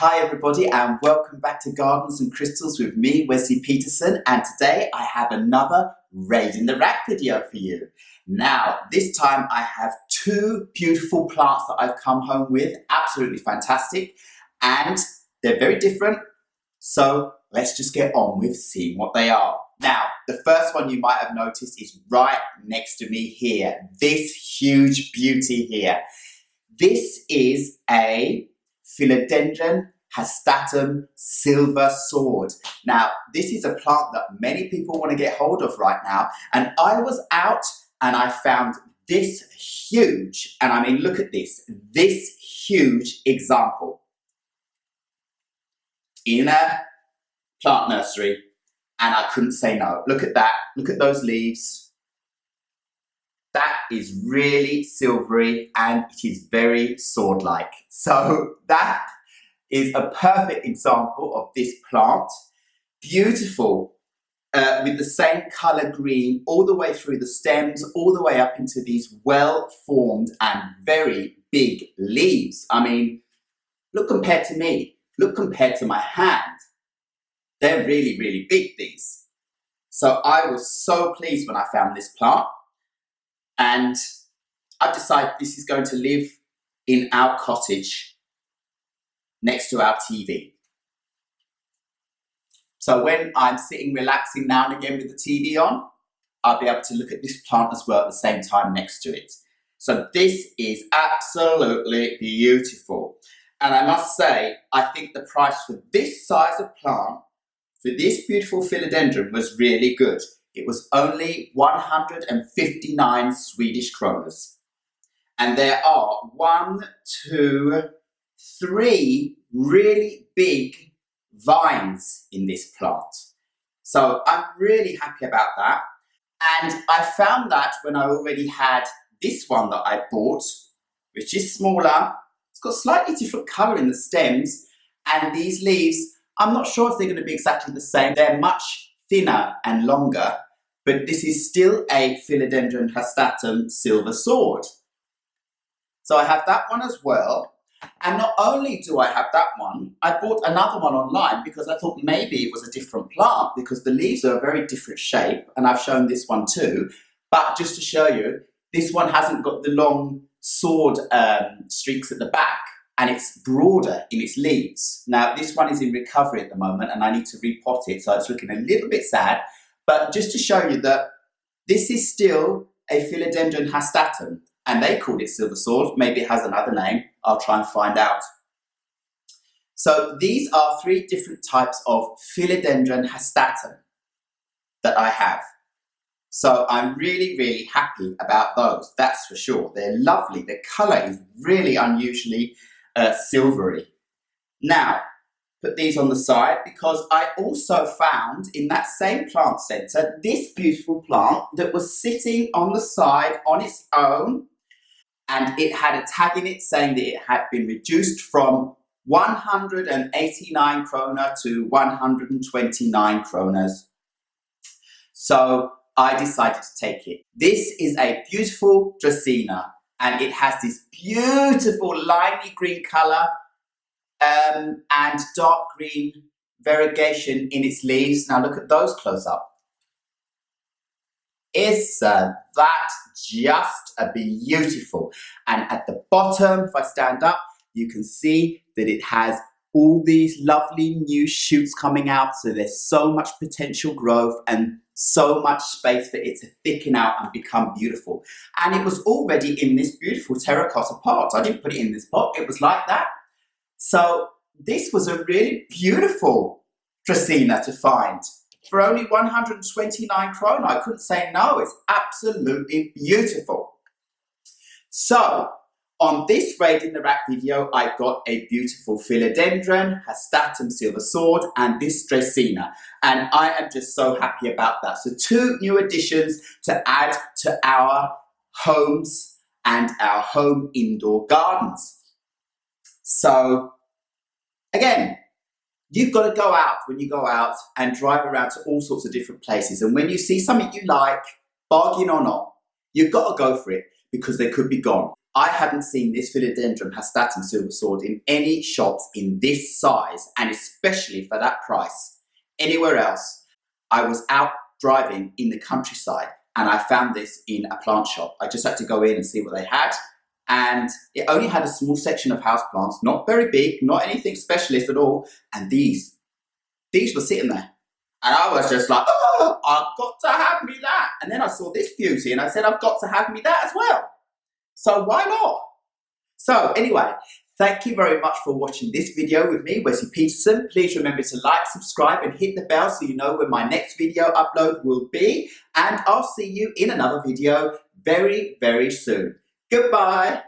Hi everybody and welcome back to Gardens and Crystals with me, Wesley Peterson, and today I have another Raid in the Rack video for you. Now, this time I have two beautiful plants that I've come home with, absolutely fantastic, and they're very different, so let's just get on with seeing what they are. Now, the first one you might have noticed is right next to me here, this huge beauty here. This is a Philodendron Hastatum silver sword. Now, this is a plant that many people want to get hold of right now, and I was out and I found this huge, and I mean, look at this huge example in a plant nursery, and I couldn't say no. Look at that, look at those leaves. That is really silvery and it is very sword-like. So that is a perfect example of this plant. Beautiful, with the same colour green all the way through the stems, all the way up into these well-formed and very big leaves. I mean, look compared to me, look compared to my hand. They're really, really big, these. So I was so pleased when I found this plant. And I've decided this is going to live in our cottage next to our TV. So when I'm sitting relaxing now and again with the TV on, I'll be able to look at this plant as well at the same time next to it. So this is absolutely beautiful. And I must say, I think the price for this size of plant, for this beautiful philodendron, was really good. It was only 159 Swedish kroners. And there are 1, 2, 3 really big vines in this plant. So I'm really happy about that. And I found that when I already had this one that I bought, which is smaller. It's got slightly different colour in the stems, and these leaves, I'm not sure if they're going to be exactly the same. They're much thinner and longer, but this is still a Philodendron Hastatum silver sword. So I have that one as well. And not only do I have that one, I bought another one online because I thought maybe it was a different plant because the leaves are a very different shape, and I've shown this one too. But just to show you, this one hasn't got the long sword streaks at the back, and it's broader in its leaves. Now, this one is in recovery at the moment, and I need to repot it, so it's looking a little bit sad. But just to show you that this is still a Philodendron Hastatum, and they called it silver sword. Maybe it has another name. I'll try and find out. So these are 3 different types of Philodendron Hastatum that I have. So I'm really, really happy about those, that's for sure. They're lovely. Their colour is really unusually silvery. Now, put these on the side because I also found in that same plant centre this beautiful plant that was sitting on the side on its own, and it had a tag in it saying that it had been reduced from 189 kroner to 129 kroners. So I decided to take it. This is a beautiful Draceana, and it has this beautiful limey green colour and dark green variegation in its leaves. Now look at those close up. Isn't that just a beautiful? And at the bottom, if I stand up, you can see that it has all these lovely new shoots coming out. So there's so much potential growth and so much space for it to thicken out and become beautiful. And it was already in this beautiful terracotta pot. I didn't put it in this pot, it was like that. So this was a really beautiful Dracaena to find for only 129 krona. I couldn't say no, it's absolutely beautiful. So on this Raid in the Rack video, I got a beautiful Philodendron Hastatum silver sword and this Dracaena, and I am just so happy about that. So 2 new additions to add to our homes and our home indoor gardens. So again, you've got to go out when you go out and drive around to all sorts of different places, and when you see something you like, bargain or not, you've got to go for it because they could be gone. I hadn't seen this Philodendron Hastatum silver sword in any shops in this size, and especially for that price. Anywhere else, I was out driving in the countryside and I found this in a plant shop. I just had to go in and see what they had. And it only had a small section of houseplants, not very big, not anything specialist at all. And these were sitting there. And I was just like, oh, I've got to have me that. And then I saw this beauty and I said, I've got to have me that as well. So why not? So anyway, thank you very much for watching this video with me, Wesley Peterson. Please remember to like, subscribe and hit the bell so you know when my next video upload will be. And I'll see you in another video very, very soon. Goodbye.